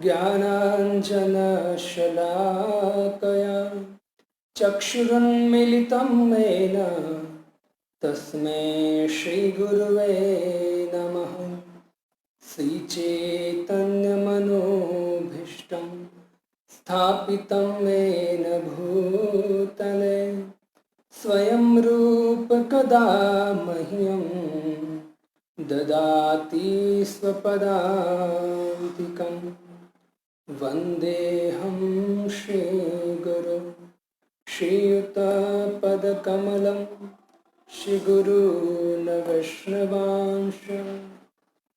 ज्ञानाञ्जनशलाकया चक्षुरुन्मीलितं येन तस्मै श्रीगुरुवे नमः। श्रीचैतन्यमनोभीष्टं स्थापितं येन भूतले स्वयं रूप कदा मह्यं ददाति स्वपदान्तिकम्। वन्देऽहं श्रीगुरुं श्रीयुतपदकमलं श्रीगुरून् वैष्णवांश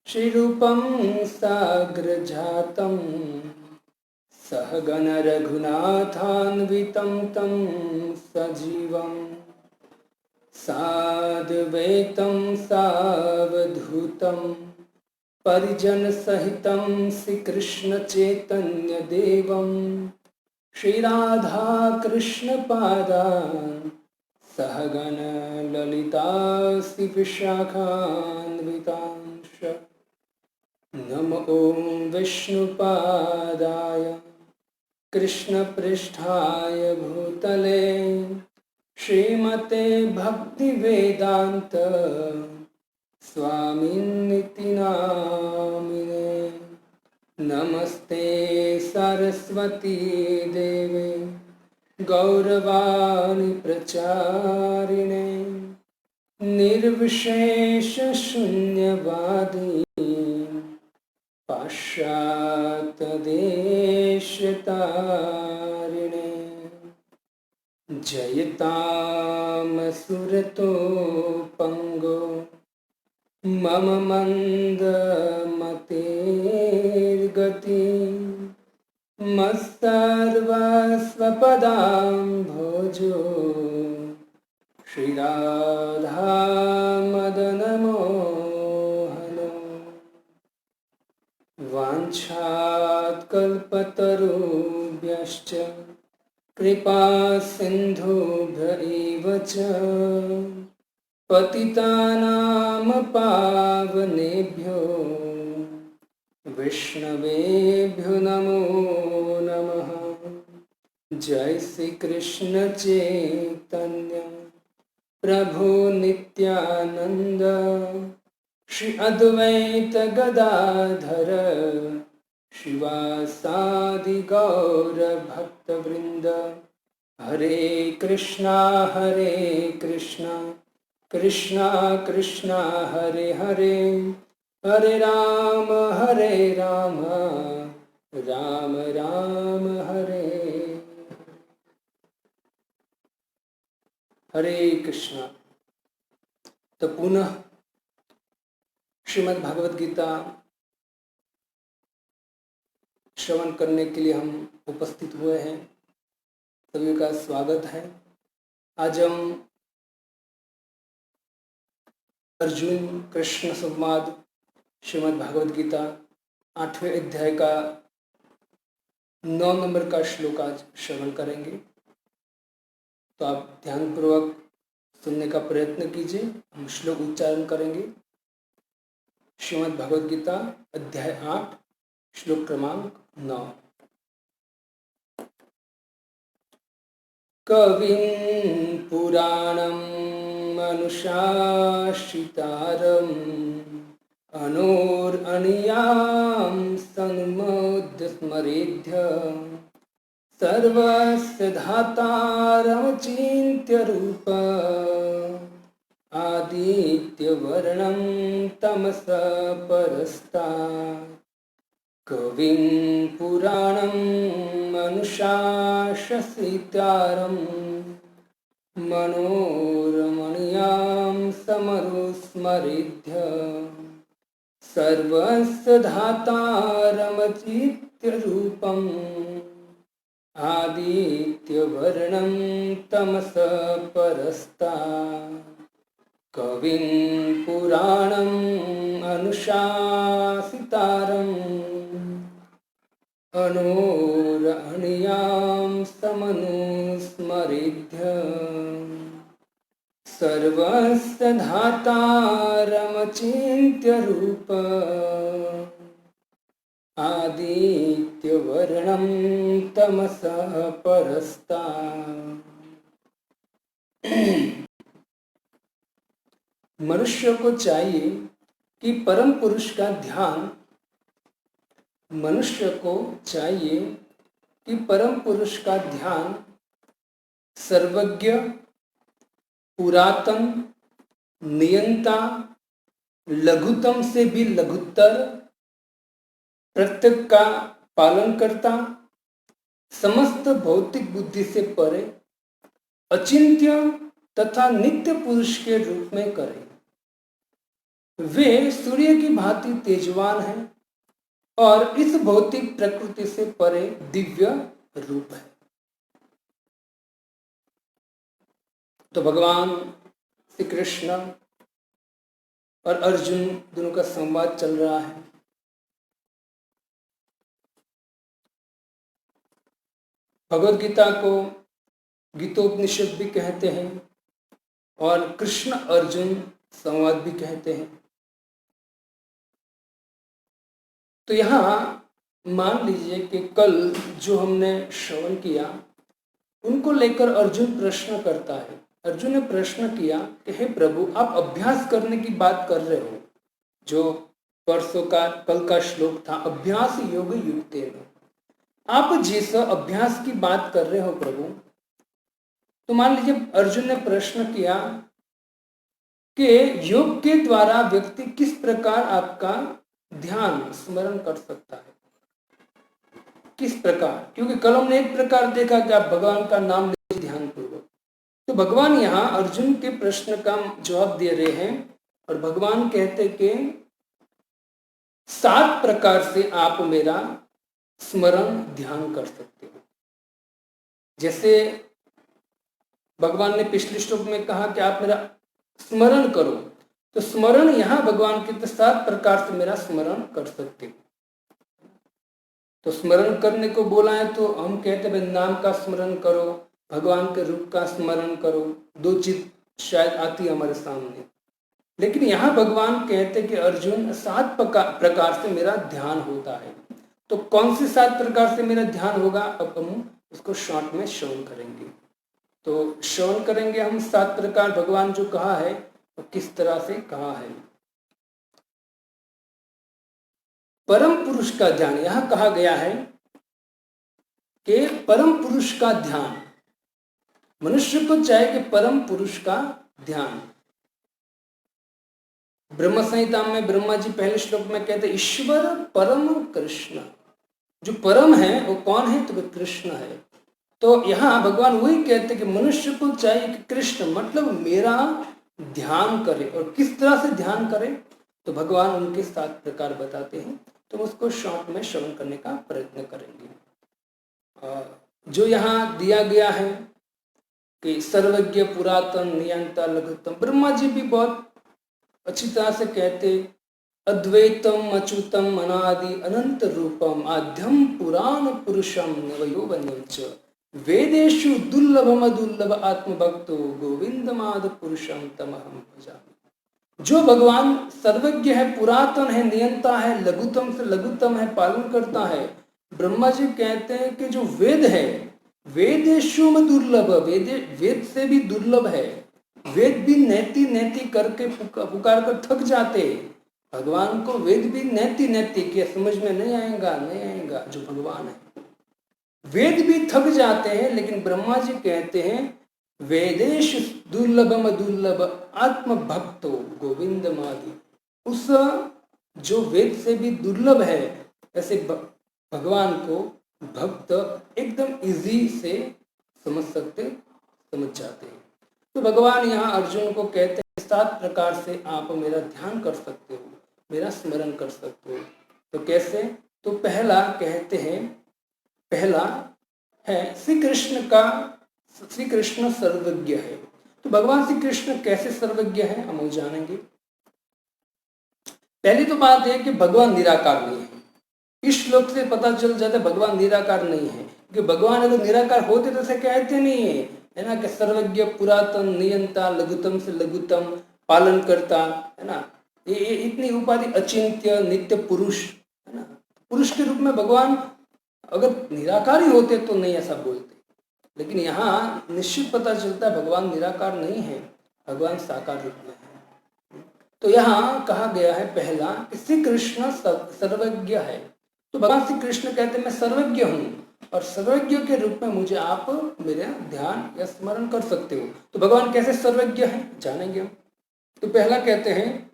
श्रीरूपं साग्रजातं सहगण रघुनाथान्वितं तं सजीवं साद्वैतं सावधूतं परिजन सहितं श्रीकृष्ण चैतन्य देवं श्रीराधा कृष्ण पादान् सहगण ललिता श्री विशाखान्वितांश। नमो ओं विष्णुपादाय कृष्णपृष्ठाय भूतले श्रीमते भक्तिवेदांत स्वामिन्निति नामिने। नमस्ते सरस्वती देवे गौरवाणी प्रचारिणे निर्विशेष शून्यवादी पाश्चात्यदेशतारिणे। जयतां सुरतो पंगो मम मंदमतेर्गति मत्सर्वस्वपदाम्भोजो श्रीराधा मदनमोहनो। वाञ्छात्कल्पतरुभ्यश्च कृपा सिन्धुभ्य एव च पतितानां पावनेभ्यो वैष्णवेभ्यो नमो नमः। जय श्री कृष्ण चैतन्य प्रभु नित्यानंद श्री अद्वैत गदाधर शिवासादि गौर भक्तवृंद। हरे कृष्णा कृष्णा कृष्णा हरे हरे, हरे राम राम राम हरे हरे कृष्णा। तो पुनः श्रीमद् भागवत गीता श्रवण करने के लिए हम उपस्थित हुए हैं। सभी का स्वागत है। आज हम अर्जुन कृष्ण संवाद श्रीमद् भागवत गीता 8वें अध्याय का 9 नंबर का श्लोक आज श्रवण करेंगे। तो आप ध्यानपूर्वक सुनने का प्रयत्न कीजिए। हम श्लोक उच्चारण करेंगे। श्रीमद् भागवत गीता अध्याय 8 श्लोक क्रमांक 9। कविं पुराणम् अनुशासितारम् अनोरनियां सन्मुद्य स्मरेद्य सर्वस्य धातारमचिन्त्य रूप आदित्यवर्णं तमसः परस्तात्। कविं पुराणम् अनुशासितारम् मनोरमणीयां समनुस्मरेद्य सर्वस्य धातारमचिन्त्य रूपम् आदित्यवर्णं तमसः परस्तात्। कविं पुराणम् अनुशासितारम् अनोरणीयां समनुस्मरेद्य सर्वस्य धातारमचिन्त्य रूप आदित्यवर्णं तमसः परस्ता। मनुष्य को चाहिए कि परम पुरुष का ध्यान, मनुष्य को चाहिए कि परम पुरुष का ध्यान सर्वज्ञ, पुरातन, नियंता, लघुतम से भी लघुत्तर, प्रत्येक का पालन करता, समस्त भौतिक बुद्धि से परे, अचिंत्य तथा नित्य पुरुष के रूप में करे। वे सूर्य की भांति तेजवान हैं और इस भौतिक प्रकृति से परे दिव्य रूप है। तो भगवान श्री कृष्ण और अर्जुन दोनों का संवाद चल रहा है। भगवद गीता को गीतोपनिषद भी कहते हैं और कृष्ण अर्जुन संवाद भी कहते हैं। तो यहाँ मान लीजिए कि कल जो हमने श्रवण किया उनको लेकर अर्जुन प्रश्न करता है। अर्जुन ने प्रश्न किया कि हे प्रभु, आप अभ्यास करने की बात कर रहे हो, जो परसों का कल का श्लोक था, अभ्यास योग युक्तेन। आप जिस अभ्यास की बात कर रहे हो प्रभु, तो मान लीजिए अर्जुन ने प्रश्न किया कि योग के द्वारा व्यक्ति किस प्रकार आपका ध्यान स्मरण कर सकता है, किस प्रकार, क्योंकि कल हमने एक प्रकार देखा कि आप भगवान का नाम लीजिए ध्यान पूर्वक। तो भगवान यहाँ अर्जुन के प्रश्न का जवाब दे रहे हैं और भगवान कहते कि 7 प्रकार से आप मेरा स्मरण ध्यान कर सकते हो। जैसे भगवान ने पिछले श्लोक में कहा कि आप मेरा स्मरण करो, तो स्मरण यहाँ भगवान के 7 प्रकार से मेरा स्मरण कर सकते हो। तो स्मरण करने को बोला है तो हम कहते हैं नाम का स्मरण करो, भगवान के रूप का स्मरण करो, 2 चीज शायद आती है हमारे सामने। लेकिन यहाँ भगवान कहते कि अर्जुन 7 प्रकार से मेरा ध्यान होता है। तो कौन से 7 प्रकार से मेरा ध्यान होगा, अब हम उसको शॉर्ट में श्रवण करेंगे। तो श्रवण करेंगे हम 7 प्रकार भगवान जो कहा है तो किस तरह से कहा है। परम पुरुष का ध्यान, यहां कहा गया है कि परम पुरुष का ध्यान, मनुष्य को चाहिए कि परम पुरुष का ध्यान। ब्रह्म संहिता में ब्रह्मा जी पहले श्लोक में कहते ईश्वर परम कृष्ण, जो परम है वो कौन है, तो कृष्ण है। तो यहाँ भगवान वही कहते कि मनुष्य को चाहिए कि कृष्ण मतलब मेरा ध्यान करे। और किस तरह से ध्यान करे, तो भगवान उनके 7 प्रकार बताते हैं। तो उसको शॉर्ट में श्रवण करने का प्रयत्न करेंगे। जो यहाँ दिया गया है कि सर्वज्ञ, पुरातन, नियंता, लघुत्तम, ब्रह्मा जी भी बहुत अच्छी तरह से कहते अद्वैतम अच्युतम अनादि अनंत रूपम आद्यम पुराण पुरुषम नवयौवनम च वेदेषु दुर्लभम दुर्लभ आत्मभक्तो गोविंदमाद पुरुषम तमहम भजामि। जो भगवान सर्वज्ञ है, पुरातन है, नियंता है, लघुतम से लघुतम है, पालन करता है। ब्रह्मा जी कहते हैं कि जो वेद है, वेदेषु में दुर्लभ, वेद से भी दुर्लभ है। वेद भी नैति नैति करके पुकार कर थक जाते। भगवान को वेद भी नैति नैति के समझ में नहीं आएगा जो भगवान है। वेद भी थक जाते हैं, लेकिन ब्रह्मा जी कहते हैं वेदेश दुर्लभम दुर्लभ आत्म भक्तो गोविंदमादि। उस जो वेद से भी दुर्लभ है, ऐसे भगवान को भक्त एकदम इजी से समझ जाते हैं। तो भगवान यहाँ अर्जुन को कहते हैं 7 प्रकार से आप मेरा ध्यान कर सकते हो, मेरा स्मरण कर सकते हो। तो कैसे, तो पहला कहते हैं, पहला है श्री कृष्ण सर्वज्ञ है। तो भगवान श्री कृष्ण कैसे सर्वज्ञ है हम जानेंगे। पहली तो बात है कि भगवान निराकार नहीं है। इस श्लोक से पता चल जाता है भगवान निराकार नहीं है, क्योंकि भगवान अगर निराकार होते तो ऐसे कहते नहीं है ना, कि सर्वज्ञ, पुरातन, नियंता, लघुतम से लघुतम, पालन करता, है ना, ये इतनी उपाधि, अचिंत्य, नित्य पुरुष, है ना, पुरुष के रूप में भगवान अगर निराकार ही होते तो नहीं ऐसा बोलते, लेकिन यहाँ निश्चित पता चलता है भगवान निराकार नहीं है, भगवान साकार रूप में है। तो यहाँ कहा गया है पहला कि श्री कृष्ण सर्वज्ञ है। तो भगवान श्री कृष्ण कहते हैं मैं सर्वज्ञ हूँ और सर्वज्ञ के रूप में मुझे आप मेरे ध्यान या स्मरण कर सकते हो। तो भगवान कैसे सर्वज्ञ हैं जानेंगे हम। तो पहला कहते हैं,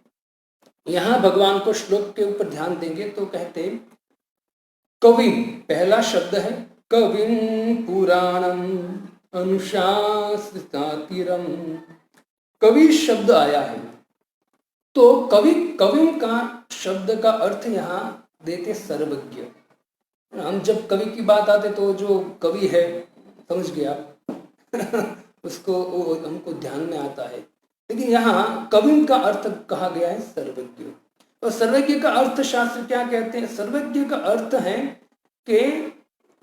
यहाँ भगवान को श्लोक के ऊपर ध्यान देंगे तो कहते हैं कविम, पहला शब्द है कविम पुराणम अनुशासितातिरम। कवि शब्द आया है तो कविम का शब्द का अर्थ यहाँ देते सर्वज्ञ। हम जब कवि की बात आते तो जो कवि है समझ गया उसको हमको ध्यान में आता है, लेकिन यहाँ कवि का अर्थ कहा गया है सर्वज्ञ। और सर्वज्ञ का अर्थ शास्त्र क्या कहते हैं? सर्वज्ञ का अर्थ है कि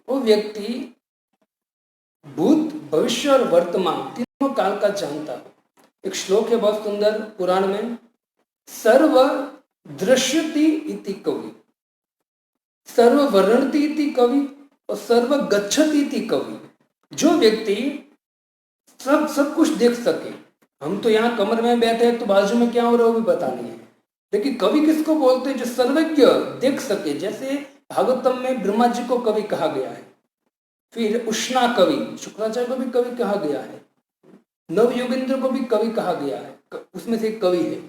वो व्यक्ति भूत भविष्य और वर्तमान तीनों काल का जानता है। एक श्लोक है बहुत सुंदर पुराण में, सर्व दृश्यति इति कवि, सर्व वर्णति इति कवि और सर्व गच्छति इति कवि। जो व्यक्ति सब कुछ देख सके, हम तो यहाँ कमरे में बैठे हैं तो बाजू में क्या हो रहा है वो भी पता नहीं है, लेकिन कवि किसको बोलते हैं? जो सर्वज्ञ देख सके। जैसे भागवतम में ब्रह्मा जी को कवि कहा गया है, फिर उष्णा कवि, शुक्राचार्य को भी कवि कहा गया है, नव योगेंद्र को भी कवि कहा गया है, उसमें से कवि है।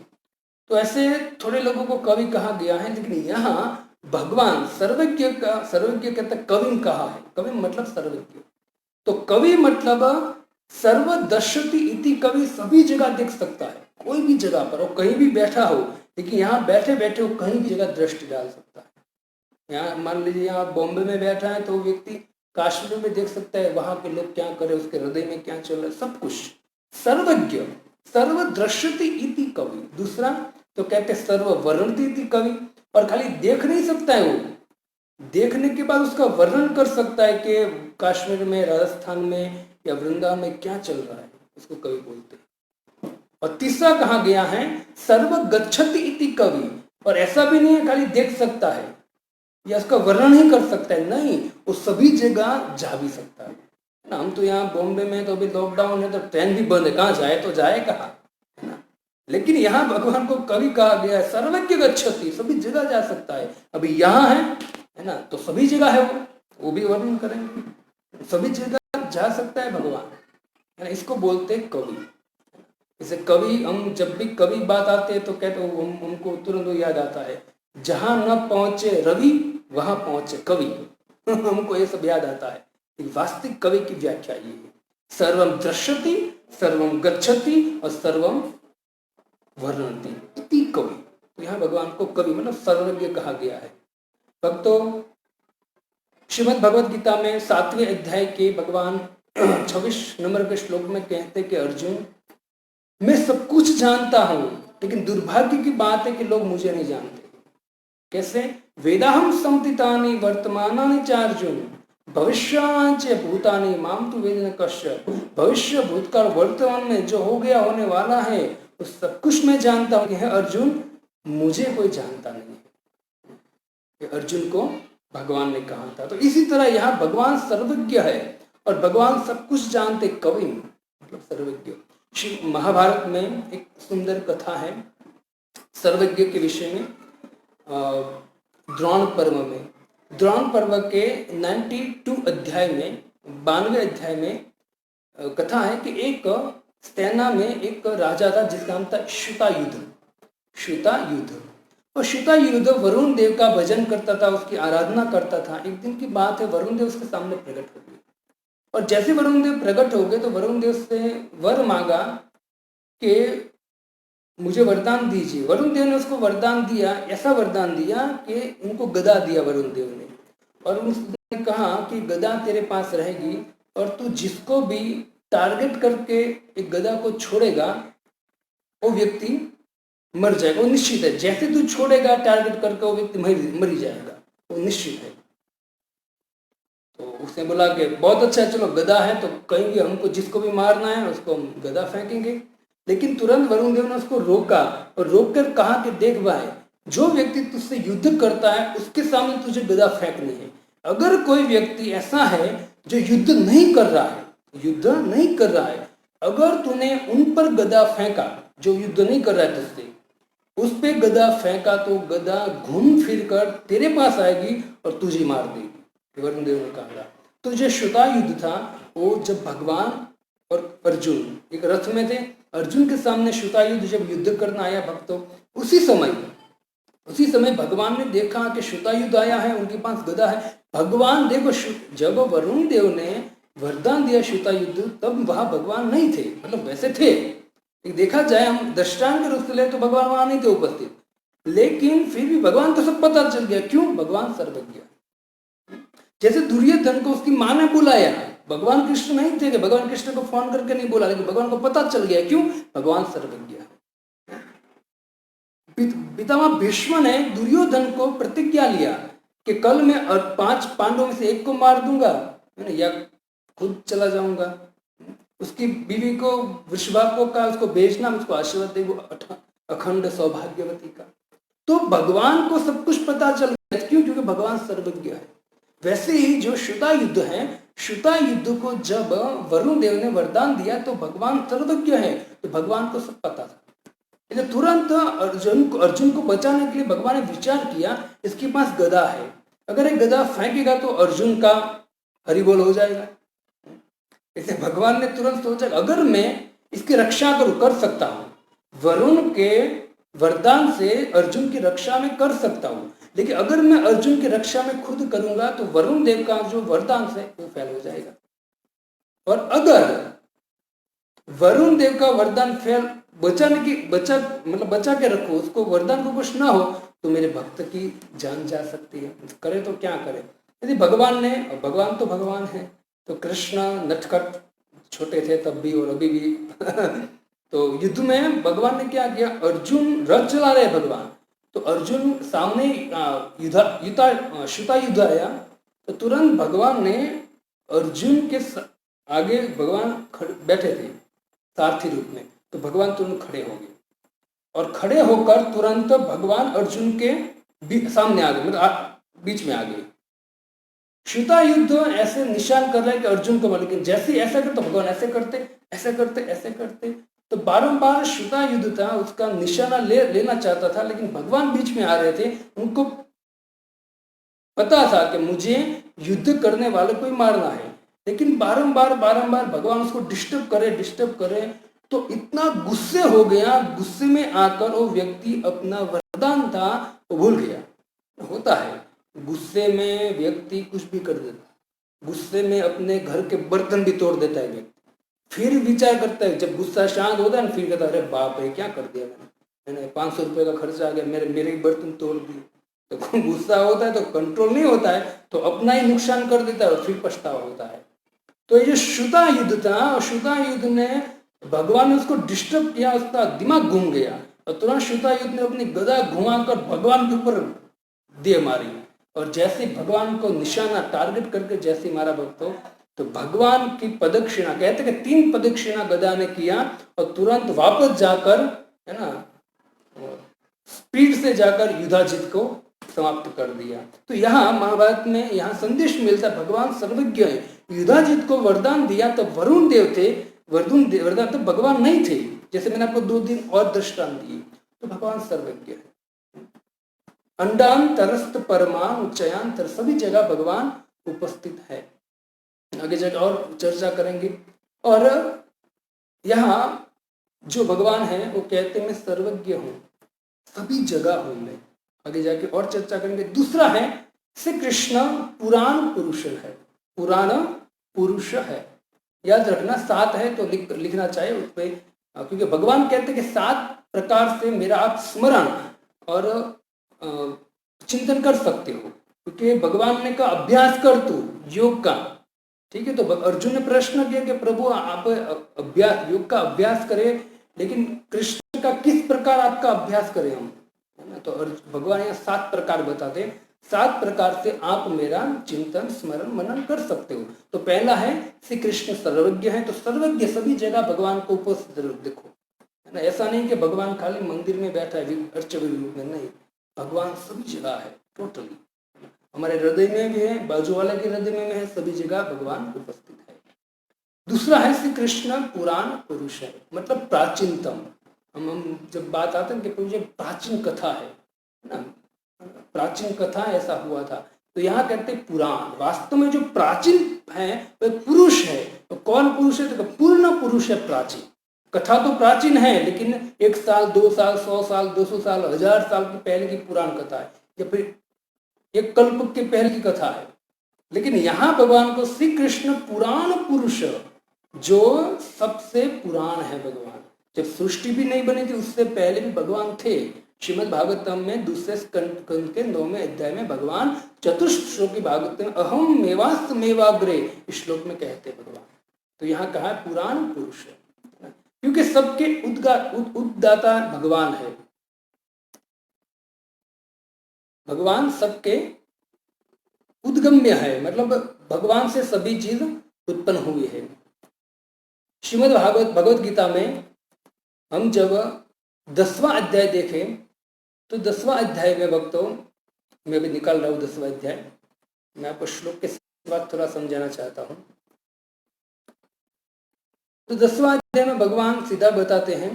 तो ऐसे थोड़े लोगों को कवि कहा गया है, लेकिन यहाँ भगवान सर्वज्ञ कहता कवि कहा है। कवि मतलब सर्वज्ञ। तो कवि मतलब सर्वदर्शति इति कवि, सभी जगह देख सकता है, कोई भी जगह पर वो कहीं भी बैठा हो, लेकिन यहाँ बैठे बैठे वो कहीं भी जगह दृष्टि डाल सकता है। यहाँ मान लीजिए यहाँ बॉम्बे में बैठा है तो व्यक्ति काश्मीर में देख सकता है वहां के लोग क्या कर रहे, उसके हृदय में क्या चल रहा है, सब कुछ। सर्वज्ञ सर्वदृश्यति इति कवि। दूसरा तो कहते सर्ववर्णति इति कवि, और खाली देख नहीं सकता है, वो देखने के बाद उसका वर्णन कर सकता है कि कश्मीर में, राजस्थान में या वृंदावन में क्या चल रहा है, उसको कवि बोलते हैं। और तीसरा कहा गया है सर्व गच्छति इति कवि, और ऐसा भी नहीं है खाली देख सकता है या उसका वर्णन ही कर सकता है, नहीं, वो सभी जगह जा भी सकता है ना। हम तो यहाँ बॉम्बे में तो अभी लॉकडाउन है तो ट्रेन भी बंद है, कहाँ जाए तो जाए कहाँ, है ना। लेकिन यहाँ भगवान को कवि कहा गया है, सर्वज्ञ गच्छति, सभी जगह जा सकता है। अभी यहाँ है ना, तो सभी जगह है वो भी वर्णन करेंगे, सभी जगह जा सकता है भगवान, है ना। इसको बोलते हैं कवि। जैसे कवि, हम जब भी कवि बात आते हैं तो कहते हमको तुरंत याद आता है, जहां न पहुंचे रवि वहां पहुंचे कवि हमको ये सब याद आता है। वास्तविक कवि की व्याख्या ये है, सर्वम दृश्यति, सर्वम गच्छति और सर्वम वर्णनति इति कवि। तो यहाँ भगवान को कवि मतलब सर्वज्ञ कहा गया है। भक्तों, श्रीमद् भगवद गीता में 7वें अध्याय के भगवान 26 नंबर के श्लोक में कहते कि अर्जुन, मैं सब कुछ जानता हूं, लेकिन दुर्भाग्य की बात है कि लोग मुझे नहीं जानते। कैसे? वेदाहम संतितानि वर्तमानानि च अर्जुन, भविष्याच भूतानि माम तु वेद न कश्चित्। भविष्य, भूतकाल, वर्तमान में जो हो गया, होने वाला है, उस सब कुछ मैं जानता हूं। है अर्जुन, मुझे कोई जानता नहीं है, ये अर्जुन को भगवान ने कहा था। तो इसी तरह यहाँ भगवान सर्वज्ञ है और भगवान सब कुछ जानते, कवि मतलब सर्वज्ञ। श्री महाभारत में एक सुंदर कथा है सर्वज्ञ के विषय में। द्रोण पर्व में, द्रोण पर्व के 92 अध्याय में, 92 अध्याय में कथा है कि एक सेना में एक राजा था जिसका नाम था श्रुतायुध। श्रुतायुध, और श्रुतायुध वरुण देव का भजन करता था, उसकी आराधना करता था। एक दिन की बात है, वरुण देव उसके सामने प्रकट हो गए, और जैसे वरुण देव प्रकट हो गए तो वरुण देव से वर मांगा कि मुझे वरदान दीजिए। वरुण देव ने उसको वरदान दिया, ऐसा वरदान दिया कि उनको गदा दिया वरुण देव ने, और उसने कहा कि गदा तेरे पास रहेगी और तू जिसको भी टारगेट करके एक गदा को छोड़ेगा वो व्यक्ति मर जाएगा, वो निश्चित है। जैसे तू छोड़ेगा टारगेट करके वो व्यक्ति मर ही जाएगा, वो निश्चित है। तो उसने बोला कि बहुत अच्छा है, चलो गदा है तो कहेंगे हमको जिसको भी मारना है उसको हम गदा फेंकेंगे। लेकिन तुरंत वरुण देव ने उसको रोका और रोक कर कहा कि देख भाई, जो व्यक्ति तुझसे युद्ध करता है उसके सामने तुझे गदा फेंकनी है। अगर कोई व्यक्ति ऐसा है जो युद्ध नहीं कर रहा है, युद्ध नहीं कर रहा है, अगर तूने उन पर गदा फेंका जो युद्ध नहीं कर रहा है तुझसे, उस पे गदा फेंका तो गदा घूम फिर कर तेरे पास आएगी और तुझे मार देगी। वरुण देव ने कहा। तो जो श्रुता युद्ध था वो जब भगवान और अर्जुन एक रथ में थे, अर्जुन के सामने श्रुता युद्ध जब युद्ध करना आया भक्तों, उसी समय भगवान ने देखा कि श्रुता युद्ध आया है, उनके पास गदा है। भगवान देखो, जब वरुण देव ने वरदान दिया श्रुता युद्ध, तब वहां भगवान नहीं थे, मतलब वैसे थे, देखा जाए हम दृष्टांत के रूप से ले तो भगवान वहां नहीं थे उपस्थित, लेकिन फिर भी भगवान को सब पता चल गया। क्यों? भगवान सर्वज्ञ। जैसे दुर्योधन को उसकी मां ने बुलाया, भगवान कृष्ण नहीं थे कि भगवान कृष्ण को फोन करके नहीं बोला, लेकिन भगवान को पता चल गया। क्यों? भगवान सर्वज्ञ है। पितामह भीष्म ने दुर्योधन को प्रतिज्ञा लिया कि कल मैं 5 पांडवों में से एक को मार दूंगा, है ना, या खुद चला जाऊंगा। उसकी बीवी को वृषभाको का उसको भेजना, उसको आशीर्वाद दे, वो अखंड सौभाग्यवती का। तो भगवान को सब कुछ पता चल गया। क्यों? क्योंकि भगवान सर्वज्ञ है। वैसे ही जो श्रुता युद्ध है, श्रुता युद्ध को जब वरुण देव ने वरदान दिया तो भगवान सर्वज्ञ है, तो भगवान को सब पता था। इसलिए तुरंत अर्जुन को बचाने के लिए भगवान ने विचार किया, इसके पास गदा है, अगर एक गदा फेंकेगा तो अर्जुन का हरिबोल हो जाएगा। इसलिए भगवान ने तुरंत सोचा, अगर मैं इसकी रक्षा कर सकता हूँ, वरुण के वरदान से अर्जुन की रक्षा में कर सकता हूँ, लेकिन अगर मैं अर्जुन की रक्षा में खुद करूंगा तो वरुण देव का जो वरदान है वो फेल हो जाएगा। और अगर वरुण देव का वरदान फेल बचा के रखो, उसको वरदान को कुछ ना हो तो मेरे भक्त की जान जा सकती है। करे तो क्या करे? यदि भगवान ने, भगवान तो भगवान है, तो कृष्ण नटखट छोटे थे तब भी और अभी भी तो युद्ध में भगवान ने क्या किया, अर्जुन रथ चला रहे भगवान, तो अर्जुन सामने श्रुता युद्ध आया, तो तुरंत भगवान ने अर्जुन के आगे भगवान बैठे थे सारथी रूप में, तो भगवान तुरंत खड़े हो गए और खड़े होकर तुरंत भगवान अर्जुन के सामने आ गए, मतलब बीच में आ गए। श्रुता युद्ध ऐसे निशान कर रहा है कि अर्जुन को, लेकिन जैसे ऐसा करते भगवान ऐसे करते, तो बारंबार श्रुता युद्ध था, उसका निशाना लेना चाहता था, लेकिन भगवान बीच में आ रहे थे। उनको पता था कि मुझे युद्ध करने वाले को ही मारना है, लेकिन बारंबार भगवान उसको डिस्टर्ब करे, तो इतना गुस्से हो गया, गुस्से में आकर वो व्यक्ति अपना वरदान था वो भूल गया। होता है, गुस्से में व्यक्ति कुछ भी कर देता, गुस्से में अपने घर के बर्तन भी तोड़ देता है व्यक्ति, फिर विचार करता है, जब गुस्सा शांत होता है फिर कहता है, अरे बाप रे क्या कर दिया मैंने, 500 रुपये का खर्चा आ गया, मेरे ही बर्तन तोड़ दिए। तो गुस्सा होता है तो कंट्रोल नहीं होता है, तो अपना ही नुकसान कर देता है और फिर पछतावा होता है। तो ये जो श्रुता युद्ध था, और श्रुता युद्ध ने भगवान ने उसको डिस्टर्ब किया, उसका दिमाग घूम गया, और तुरंत श्रुता युद्ध ने अपनी गदा घुमाकर भगवान के ऊपर दे मारी, और जैसे भगवान को निशाना टारगेट करके जैसे मारा भक्तों, तो भगवान की प्रदक्षिणा, कहते कि 3 प्रदक्षिणा गदा ने किया और तुरंत वापस जाकर, है ना, स्पीड से जाकर युधाजित को समाप्त कर दिया। तो यहाँ महाभारत में यहाँ संदेश मिलता है, भगवान सर्वज्ञ है। युधाजित को वरदान दिया तो वरुण देव थे, वरदान तो भगवान नहीं थे, जैसे मैंने आपको 2 दिन और दृष्टांत दिए, तो भगवान सर्वज्ञ है। अंडांतरस्थ परमान उच्चयांतर, सभी जगह भगवान उपस्थित है। आगे जगह और चर्चा करेंगे। और यहाँ जो भगवान है वो कहते हैं मैं सर्वज्ञ हूँ, सभी जगह हूँ मैं। आगे जाके और चर्चा करेंगे। दूसरा है श्री कृष्ण पुराण पुरुष है, पुराण पुरुष है। याद रखना 7 है तो लिखना चाहिए उस पर, क्योंकि भगवान कहते हैं कि 7 प्रकार से मेरा आप स्मरण और चिंतन कर सकते हो, क्योंकि भगवान ने कहा अभ्यास कर तू योग का, ठीक है। तो अर्जुन ने प्रश्न किया कि प्रभु आप अभ्यास, योग का अभ्यास करें, लेकिन कृष्ण का किस प्रकार आपका अभ्यास करें हम, है ना। तो भगवान यहाँ 7 प्रकार बताते, 7 प्रकार से आप मेरा चिंतन स्मरण मनन कर सकते हो। तो पहला है श्री कृष्ण सर्वज्ञ है, तो सर्वज्ञ सभी जगह भगवान को उपस्थित देखो, है ना। ऐसा नहीं कि भगवान खाली मंदिर में बैठा है अर्चक रूप में, नहीं, भगवान सभी जगह है, टोटली। हमारे हृदय में भी है, बाजू वाले के हृदय में है, सभी जगह भगवान उपस्थित है। दूसरा है श्री कृष्ण पुराण पुरुष है, मतलब प्राचीनतम। हम जब बात आते हैं कि प्रभु जी प्राचीन कथा है ना, प्राचीन कथा ऐसा हुआ था, तो यहाँ कहते हैं पुराण। वास्तव में जो प्राचीन है वह पुरुष है। तो कौन पुरुष है? तो पूर्ण पुरुष है प्राचीन। कथा तो प्राचीन है, लेकिन 1 साल 2 साल 100 साल 200 साल 1000 साल की पहले की पुराण कथा है, या फिर एक कल्प के पहले की कथा है। लेकिन यहाँ भगवान को श्री कृष्ण पुराण पुरुष, जो सबसे पुराण है भगवान। जब सृष्टि भी नहीं बनी थी उससे पहले भी भगवान थे। श्रीमद् भागवतम में दूसरे स्कंद के 9वें अध्याय में भगवान चतुश्लोकी भागवत में अहम मेवास्त मेवाग्रे इस श्लोक में कहते हैं भगवान। तो यहाँ कहा पुराण पुरुष है, क्योंकि सबके उद्दाता भगवान है। भगवान सबके उद्गम्य है, मतलब भगवान से सभी चीज उत्पन्न हुई है। श्रीमद् भगवत गीता में हम जब 10वां अध्याय देखें तो 10वां अध्याय में भक्तों, मैं भी निकाल रहा हूँ 10वां अध्याय, मैं आपको श्लोक के साथ थोड़ा समझाना चाहता हूँ। तो 10वां अध्याय में भगवान सीधा बताते हैं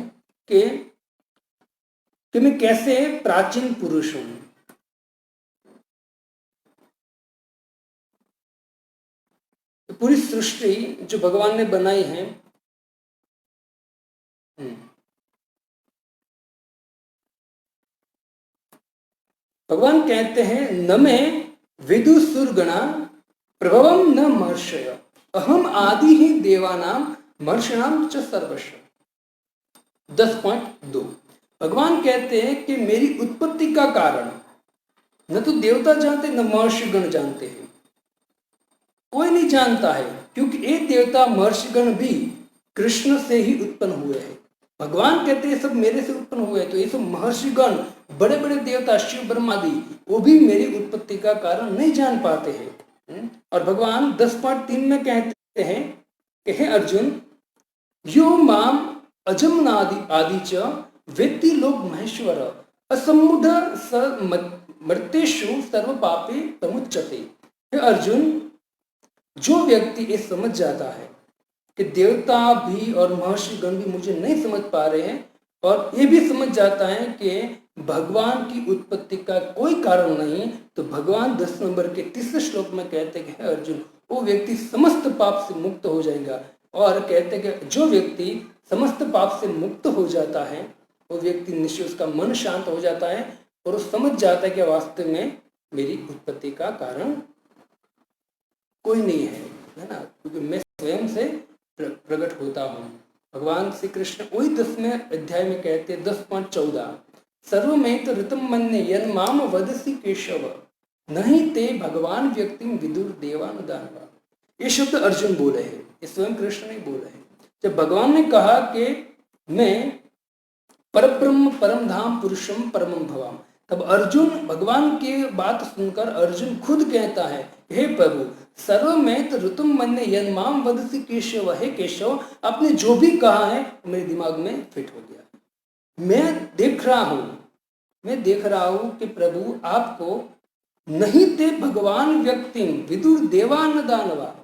कि मैं कैसे प्राचीन पुरुष हूं। तो पूरी सृष्टि जो भगवान ने बनाई है, भगवान कहते हैं न मैं विदुसुरगणा प्रभवम न महर्षय अहम आदि ही देवानाम महर्षणाम च सर्वस्व। 10.2 भगवान कहते हैं कि मेरी उत्पत्ति का कारण न तो देवता जानते न महर्षिगण जानते हैं, कोई नहीं जानता है, क्योंकि एक देवता महर्षिगण भी कृष्ण से ही उत्पन्न हुए हैं। भगवान कहते हैं सब मेरे से उत्पन्न हुए, तो ये सब महर्षिगण बड़े बड़े देवता शिव ब्रह्मादि वो भी मेरी उत्पत्ति का कारण नहीं जान पाते हैं। और भगवान 10.3 में कहते हैं कि हे अर्जुन, यो माम अजमनादि आदि च वेत्ति लोक महेश्वर असमुढ़ मर्तेषु सर्व पापे प्रमुच्यते। हे अर्जुन, जो व्यक्ति ये समझ जाता है कि देवता भी और महर्षिगण भी मुझे नहीं समझ पा रहे हैं, और ये भी समझ जाता है कि भगवान की उत्पत्ति का कोई कारण नहीं, तो भगवान 10 नंबर के 3 श्लोक में कहते हैं कि अर्जुन, वो व्यक्ति समस्त पाप से मुक्त हो जाएगा। और कहते हैं कि जो व्यक्ति समस्त पाप से मुक्त हो जाता है वो व्यक्ति निश्चय उसका मन शांत हो जाता है और वो समझ जाता है कि वास्तव में मेरी उत्पत्ति का कारण कोई नहीं है ना, क्योंकि मैं स्वयं से प्रकट होता हूँ। भगवान श्री कृष्ण वही 10वें अध्याय में कहते हैं 10.14 सर्वमेत ऋतम मन्ये यन्माम वदसि केशव नहीं ते भगवान व्यक्ति विदुर देवान दानवा। ये शब्द अर्जुन बोले हैं, ये स्वयं कृष्ण नहीं बोले हैं। जब भगवान ने कहा कि मैं परब्रह्म परम धाम पुरुषम परमम भवाम, तब अर्जुन भगवान की बात सुनकर अर्जुन खुद कहता है, हे प्रभु सर्वमेत ऋतुम मन्ये यन्माम वदसि केशव, हे केशव आपने जो भी कहा है मेरे दिमाग में फिट हो गया। मैं देख रहा हूं कि प्रभु आपको नहीं ते भगवान व्यक्ति विदुर देवान दानवा,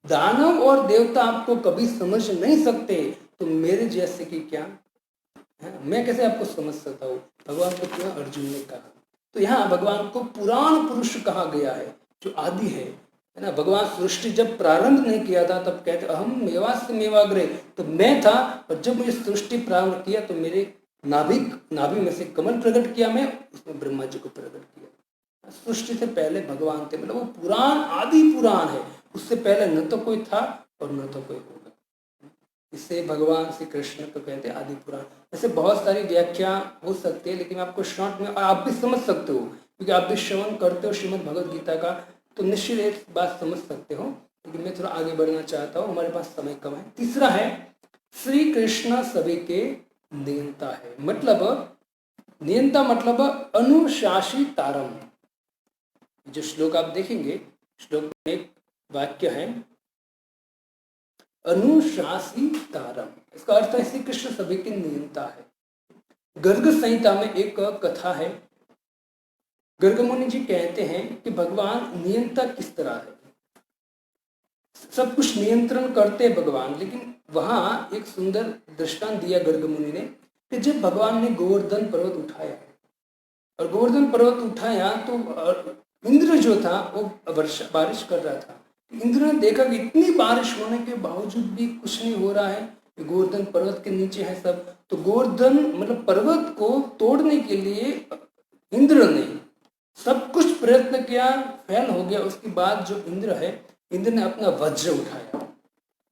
दानव और देवता आपको कभी समझ नहीं सकते, तो मेरे जैसे कि क्या है, मैं कैसे आपको समझ सकता हूँ। भगवान को क्यों अर्जुन ने कहा। तो यहाँ भगवान को पुराण पुरुष कहा गया है, जो आदि है ना। भगवान सृष्टि जब प्रारंभ नहीं किया था तब कहते अहम मेवास्य मेवाग्रे, तो मैं था, और जब मुझे सृष्टि प्रारंभ किया तो मेरे नाभि में से कमल प्रकट किया, मैं उसमें ब्रह्मा जी को प्रकट किया। सृष्टि से पहले भगवान थे, मतलब वो पुराण आदि पुराण है, उससे पहले न तो कोई था और न तो कोई होगा। इससे भगवान श्री कृष्ण को कहते हैं आदि पुराण। ऐसे बहुत सारी व्याख्या हो सकती है, लेकिन आपको शॉर्ट में, और आप भी समझ सकते हो क्योंकि आप भी श्रवण करते हो श्रीमद् भगवद गीता का, तो निश्चित एक बात समझ सकते हो। लेकिन मैं थोड़ा आगे बढ़ना चाहता हूँ, हमारे पास समय कम है। तीसरा है श्री कृष्ण सभी के नियंता है, मतलब नियंता मतलब अनुशासितारम। जो श्लोक आप देखेंगे, श्लोक में एक वाक्य है अनुशासितारम, इसका अर्थ है श्री कृष्ण सभी के नियंता है। गर्ग संहिता में एक कथा है गर्ग मुनि जी कहते हैं कि भगवान नियंता किस तरह है। सब कुछ नियंत्रण करते हैं भगवान, लेकिन वहां एक सुंदर दृष्टांत दिया गर्ग मुनि ने कि जब भगवान ने गोवर्धन पर्वत उठाया और गोवर्धन पर्वत उठाया तो इंद्र जो था वो बारिश कर रहा था। इंद्र ने देखा कि इतनी बारिश होने के बावजूद भी कुछ नहीं हो रहा है, गोवर्धन पर्वत के नीचे है सब, तो गोवर्धन मतलब पर्वत को तोड़ने के लिए इंद्र ने सब कुछ प्रयत्न किया, फेल हो गया। उसके बाद जो इंद्र है, इंद्र ने अपना वज्र उठाया।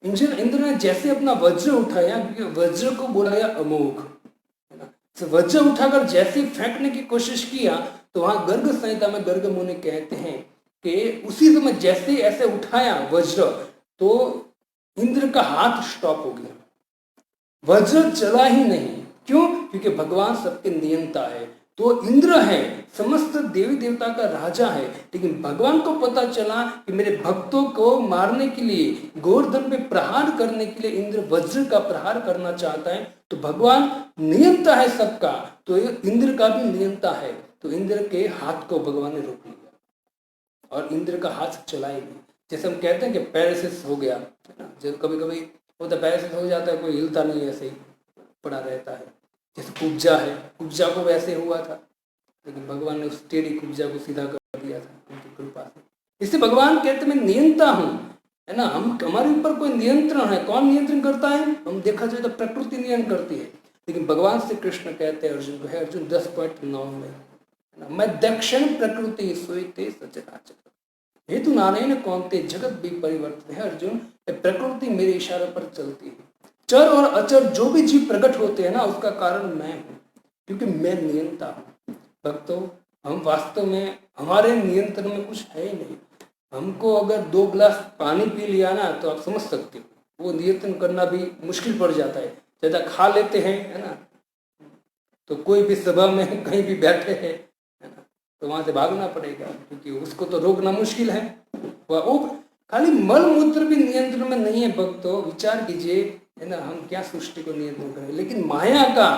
इंद्र ने जैसे अपना वज्र उठाया, क्योंकि वज्र को बोला गया अमोघ, है ना, तो वज्र उठाकर जैसे फेंकने की कोशिश किया तो वहां गर्ग संहिता में गर्ग मुनि कहते हैं कि उसी समय जैसे ऐसे उठाया वज्र तो इंद्र का हाथ स्टॉप हो गया, वज्र चला ही नहीं। क्यों? क्योंकि भगवान सबके नियंता है। तो इंद्र है, समस्त देवी देवता का राजा है, लेकिन भगवान को पता चला कि मेरे भक्तों को मारने के लिए, गोवर्धन पे प्रहार करने के लिए इंद्र वज्र का प्रहार करना चाहता है। तो भगवान नियंता है सबका, तो इंद्र का भी नियंता है। तो इंद्र के हाथ को भगवान ने रोक लिया और इंद्र का हाथ चला ही नहीं। जैसे हम कहते हैं कि पैरालिसिस हो गया, है ना, जब कभी कभी होता है पैरालिसिस हो जाता है, कोई हिलता नहीं, ऐसे ही पड़ा रहता है। जैसे कुब्जा है, कुब्जा को वैसे हुआ था, लेकिन भगवान ने उस टेढ़ी कुब्जा को सीधा कर दिया था उनकी कृपा से। इससे भगवान कहते मैं नियंता हूँ, है ना, हम हमारे ऊपर कोई नियंत्रण है। कौन नियंत्रण करता है? हम देखा जाए तो प्रकृति नियंत्रण करती है, लेकिन भगवान श्री कृष्ण कहते हैं अर्जुन को, है अर्जुन 10.9 में, है ना, मैं दक्षिण प्रकृति सोईते सचराचर हेतु नारायण कौनते जगत भी परिवर्तित है। अर्जुन, प्रकृति मेरे इशारे पर चलती है, चर और अचर जो भी जीव प्रकट होते हैं ना, उसका कारण मैं हूँ, क्योंकि मैं नियंता हूँ। भक्तों, हम वास्तव में हमारे नियंत्रण में कुछ है ही नहीं। हमको अगर 2 गिलास पानी पी लिया ना तो आप समझ सकते हो, वो नियंत्रण करना भी मुश्किल पड़ जाता है। ज्यादा खा लेते हैं, है ना, तो कोई भी सभा में कहीं भी बैठे हैं, है ना, तो वहां से भागना पड़ेगा, क्योंकि उसको तो रोकना मुश्किल है। वो खाली मल मूत्र भी नियंत्रण में नहीं है। भक्तों, विचार कीजिए, है ना, हम क्या सृष्टि को नियंत्रण करें, लेकिन माया का,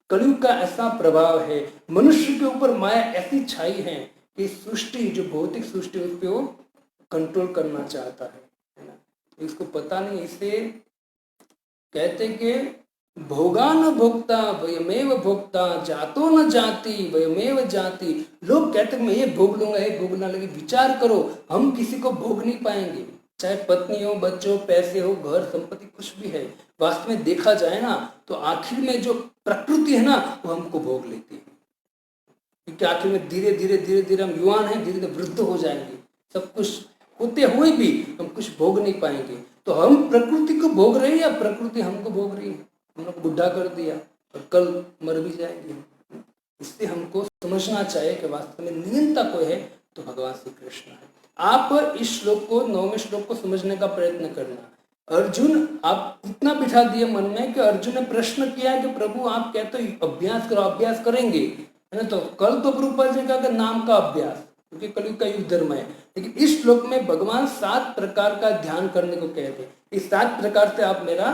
कलयुग का ऐसा प्रभाव है, मनुष्य के ऊपर माया ऐसी छाई है कि सृष्टि, जो भौतिक सृष्टि, उस पर वो कंट्रोल करना चाहता है ना, इसको पता नहीं। इससे कहते कि भोगा न भोक्ता वयमेव भोक्ता, जातो न जाति वयमेव जाति। लोग कहते मैं ये भोग लूंगा, ये भोग ना, लेकिन विचार करो, हम किसी को भोग नहीं पाएंगे, चाहे पत्नी हो, बच्चों, पैसे हो, घर संपत्ति, कुछ भी है। वास्तव में देखा जाए ना तो आखिर में जो प्रकृति है ना, वो हमको भोग लेती है, क्योंकि आखिर में धीरे धीरे धीरे धीरे हम युवान हैं, धीरे धीरे वृद्ध हो जाएंगे, सब कुछ होते हुए भी हम कुछ भोग नहीं पाएंगे। तो हम प्रकृति को भोग रहे हैं या प्रकृति हमको भोग रही है? हमने बुढ़ा कर दिया और कल मर भी जाएंगे। इससे हमको समझना चाहिए कि वास्तव में नियंता कोई है तो भगवान श्री कृष्ण है। आप इस श्लोक को, 9वें श्लोक को समझने का प्रयत्न करना। अर्जुन, आप इतना बिठा दिए मन में कि अर्जुन ने प्रश्न किया कि प्रभु आप कहते हो अभ्यास करो, अभ्यास करेंगे, है ना, तो कल तो प्रभुपाद जी का नाम का अभ्यास, क्योंकि कलयुग का युग धर्म है। लेकिन इस श्लोक में भगवान 7 प्रकार का ध्यान करने को कहते हैं। इस 7 प्रकार से आप मेरा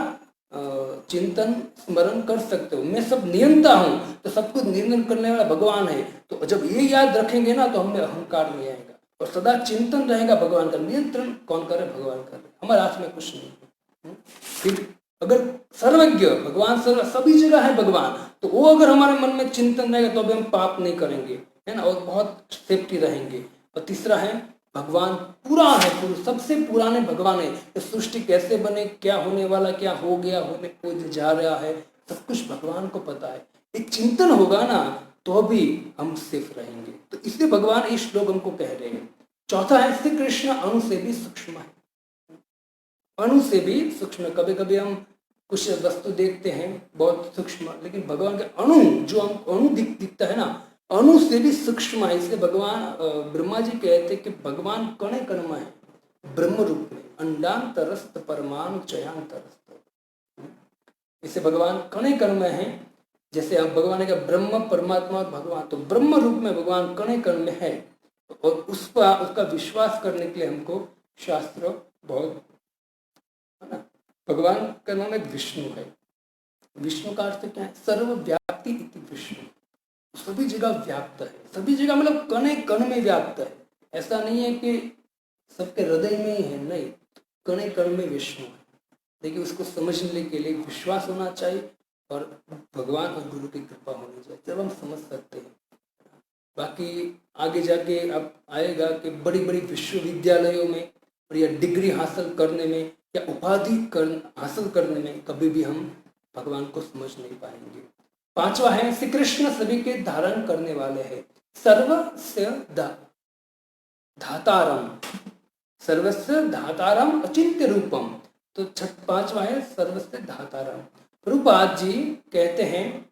चिंतन स्मरण कर सकते हो। मैं सब नियंता हूं, तो सब कुछ नियंत्रण करने वाला भगवान है। तो जब ये याद रखेंगे ना तो हमें अहंकार नहीं आएगा और सदा चिंतन रहेगा भगवान का। नियंत्रण कौन करे? भगवान करे, हमारे हाथ में कुछ नहीं। फिर अगर सर्वज्ञ भगवान, सभी जगह है भगवान, तो वो अगर हमारे मन में चिंतन रहेगा तो अभी हम पाप नहीं करेंगे, है ना, और बहुत सेफ्टी रहेंगे। और तीसरा है भगवान पुराण है, सबसे पुराने भगवान है। सृष्टि कैसे बने, क्या होने वाला, क्या हो गया, होने को जा रहा है, सब कुछ भगवान को पता है। एक चिंतन होगा ना तो भी हम सेफ रहेंगे। तो इसलिए भगवान इस श्लोक हमको कह रहे हैं। चौथा है श्री कृष्ण अणु से भी सूक्ष्म है। अणु से भी सूक्ष्म। कभी कभी हम कुछ वस्तु देखते हैं बहुत सूक्ष्म, लेकिन भगवान के अणु, जो हम अणु दिखता है ना, अणु से भी सूक्ष्म है। इसलिए भगवान ब्रह्मा जी कहते हैं कि भगवान कणे कण में है, ब्रह्म रूप में, अंडांतरस्थ परमाणु चयांतरस्थ। इससे भगवान कणे कण में है। जैसे हम भगवान का ब्रह्म परमात्मा भगवान, तो ब्रह्म रूप में भगवान कणे कण में है, और उसका विश्वास करने के लिए हमको शास्त्र बहुत, है ना। भगवान का नाम एक विष्णु है। विष्णु का अर्थ क्या है? सर्वव्यापी इति विष्णु। सभी जगह व्याप्त है, सभी जगह मतलब कण कण में व्याप्त है। ऐसा नहीं है कि सबके हृदय में ही है, नहीं, कण कण में विष्णु है। देखिए उसको समझने के लिए विश्वास होना चाहिए और भगवान और गुरु की कृपा होनी चाहिए, जब हम समझ सकते हैं। बाकी आगे जाके अब आएगा कि बड़ी बड़ी विश्वविद्यालयों में और या डिग्री हासिल करने में या उपाधि हासिल करने में कभी भी हम भगवान को समझ नहीं पाएंगे। पांचवा है श्री कृष्ण सभी के धारण करने वाले हैं, सर्वस्य धातारम, सर्वस्य धातारम अचिंत्य रूपम। तो पांचवा है सर्वस्य धातारम। प्रभुपाद जी कहते हैं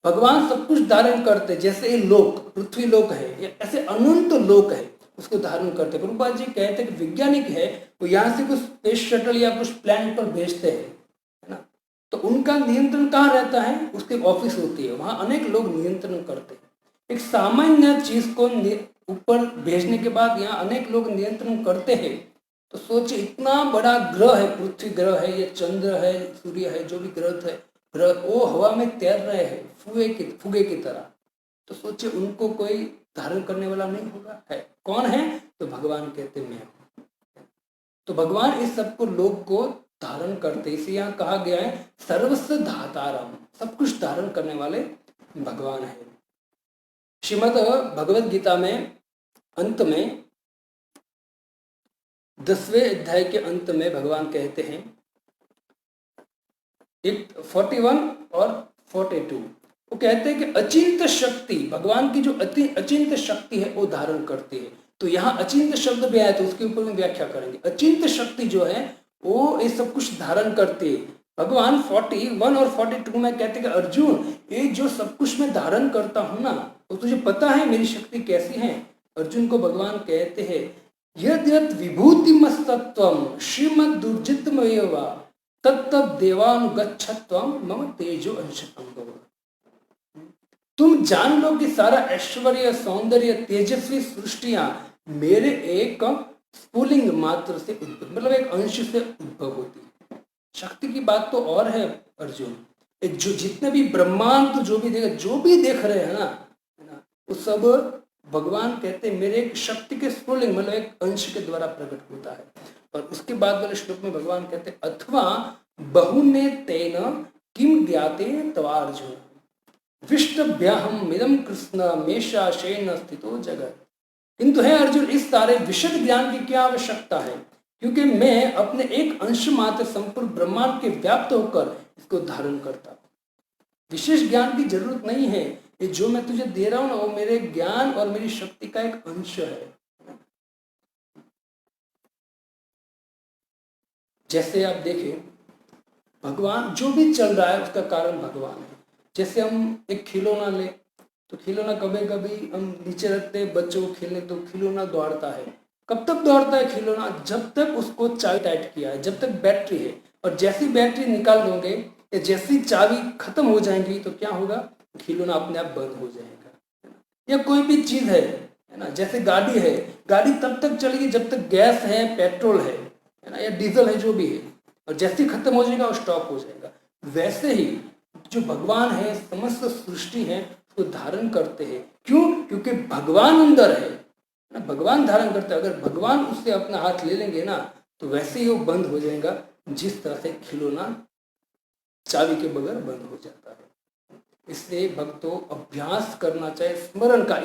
भगवान सब कुछ धारण करते, जैसे ये लोक पृथ्वी लोक है या ऐसे अनंत लोक है उसको धारण करते। प्रभुपाद जी कहते हैं कि वैज्ञानिक है वो यहाँ से कुछ स्पेस शटल या कुछ प्लैनेट पर भेजते हैं, है ना, तो उनका नियंत्रण कहाँ रहता है, उसकी ऑफिस होती है, वहां अनेक लोग नियंत्रण करते हैं। एक सामान्य चीज को ऊपर भेजने के बाद यहाँ अनेक लोग नियंत्रण करते हैं, तो सोचिए इतना बड़ा ग्रह है, पृथ्वी ग्रह है या चंद्र है, सूर्य है, जो भी ग्रह है, वो हवा में तैर रहे हैं फुगे की तरह। तो सोचिए उनको कोई धारण करने वाला नहीं होगा, है कौन है, तो भगवान कहते मैं हूं। तो भगवान इस सबको लोग को धारण करते, इसे यहाँ कहा गया है सर्वस्व धातारम, सब कुछ धारण करने वाले भगवान है। श्रीमद् भगवद गीता में अंत में 10वें अध्याय के अंत में भगवान कहते हैं 41 और 42, वो कहते हैं कि अचिंत शक्ति, भगवान की जो अचिंत शक्ति है वो धारण करती है। तो यहाँ अचिंत शब्द भी आया तो उसके ऊपर में व्याख्या करेंगे। अचिंत शक्ति जो है वो ये सब कुछ धारण करती है। भगवान 41 और 42 में कहते हैं कि अर्जुन ये जो सब कुछ मैं धारण करता हूं ना, तो तुझे पता है मेरी शक्ति कैसी है। अर्जुन को भगवान कहते हैं यद यद विभूतिमस्तत्वम श्रीमद् दुर्जितमयवा तत्तब देवानुगच्छत्वम मम तेजो अंशतम भव। तुम जान लो कि सारा ऐश्वर्य सौंदर्य तेजस्वी सृष्टियां मेरे एक स्फुलिंग मात्र से उद्भव, मतलब एक अंश से उद्भव होती है। शक्ति की बात तो और है अर्जुन, जो जितने भी ब्रह्मांड जो भी देख रहे हैं ना, है ना, वो सब भगवान कहते हैं मेरे एक शक्ति के स्फुलिंग, मतलब एक अंश के द्वारा प्रकट होता है। और उसके बाद वाले श्लोक में भगवान कहते हैं अथवा बहुने तेन किम ज्ञाते तवार्जुन विष्टभ्याहम मिदम कृष्ण मेषा शेन स्थितो जगत। किंतु है अर्जुन इस सारे विशद ज्ञान की क्या आवश्यकता है, क्योंकि मैं अपने एक अंश मात्र संपूर्ण ब्रह्मांड के व्याप्त होकर इसको धारण करता हूं। विशेष ज्ञान की जरूरत नहीं है, ये जो मैं तुझे दे रहा हूं ना वो मेरे ज्ञान और मेरी शक्ति का एक अंश है। जैसे आप देखें भगवान जो भी चल रहा है उसका कारण भगवान है। जैसे हम एक खिलौना ले तो खिलौना कभी कभी हम नीचे रखते हैं बच्चों को खेलने, तो खिलौना दौड़ता है। कब तक दौड़ता है खिलौना, जब तक उसको चाबी टाइट किया है, जब तक बैटरी है। और जैसी बैटरी निकाल दोगे या जैसी चाबी खत्म हो जाएंगी तो क्या होगा, खिलौना अपने आप बंद हो जाएगा। या कोई भी चीज है ना, जैसे गाड़ी है, गाड़ी तब तक चलेगी जब तक गैस है, पेट्रोल है ना, या डीजल है, जो भी है, और जैसे ही खत्म हो जाएगा वो स्टॉप हो जाएगा। वैसे ही जो भगवान है समस्त सृष्टि है उसको धारण करते हैं। क्यों, क्योंकि भगवान अंदर है ना, भगवान धारण करते हैं। अगर भगवान उससे अपना हाथ ले लेंगे ना तो वैसे ही वो बंद हो जाएगा, जिस तरह से खिलौना चाबी के बगैर बंद हो जाता है। इसलिए भक्तों अभ्यास करना चाहिए स्मरण का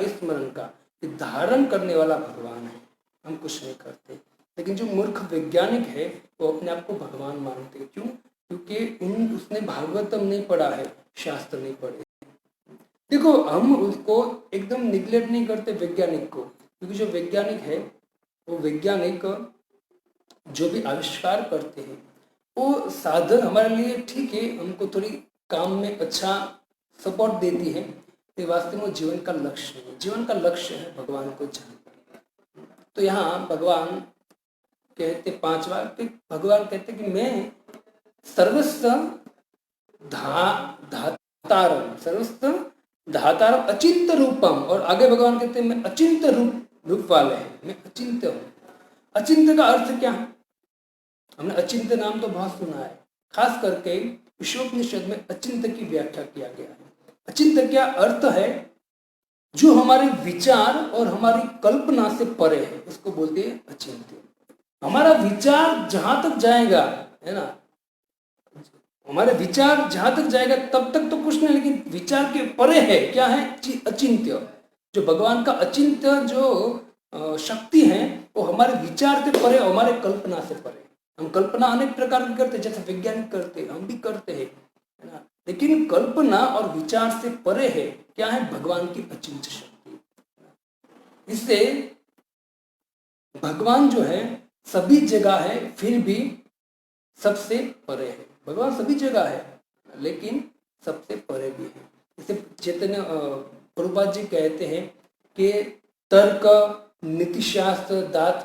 कि धारण करने वाला भगवान है, हम कुछ नहीं करते। लेकिन जो मूर्ख वैज्ञानिक है वो अपने आप को भगवान मानते हैं। क्यों, क्योंकि उसने भागवतम नहीं पढ़ा है, शास्त्र नहीं पढ़े। देखो हम उसको एकदम निग्लेक्ट नहीं करते वैज्ञानिक को, क्योंकि जो वैज्ञानिक है वो वैज्ञानिक जो भी आविष्कार करते हैं वो साधन हमारे लिए ठीक है, हमको थोड़ी काम में अच्छा सपोर्ट देती है, ये वास्तव में जीवन का लक्ष्य है। जीवन का लक्ष्य है भगवान को जानना। तो यहाँ भगवान कहते पांचवा, भगवान कहते कि मैं सर्वस्व धातारम अचिंत रूपम। और आगे भगवान कहते हैं मैं अचिंत रूप वाले हैं, मैं अचिंत हूं। अचिंत का अर्थ क्या है, हमने अचिंत नाम तो बहुत सुना है, खास करके विश्वोपनिषद में अचिंत की व्याख्या किया गया है। अचिंत्य क्या अर्थ है? जो हमारे विचार और हमारी कल्पना से परे है, उसको बोलते हैं अचिंत्य। हमारा विचार जहां तक जाएगा, है ना, हमारे विचार जहां तक जाएगा तब तक तो कुछ नहीं, लेकिन विचार के परे है, क्या है? अचिंत्य। जो भगवान का अचिंत्य जो शक्ति है वो हमारे विचार से परे, हमारे कल्पना से परे। हम कल्पना अनेक प्रकार की करते हैं, जैसे वैज्ञानिक करते हैं, हम भी करते हैं, है ना, लेकिन कल्पना और विचार से परे है, क्या है? भगवान की अचिंत्य शक्ति। इससे भगवान जो है सभी जगह है, फिर भी सबसे परे है। भगवान सभी जगह है लेकिन सबसे परे भी है। इसे चैतन्य प्रभुपाद जी कहते हैं कि तर्क, नीतिशास्त्र,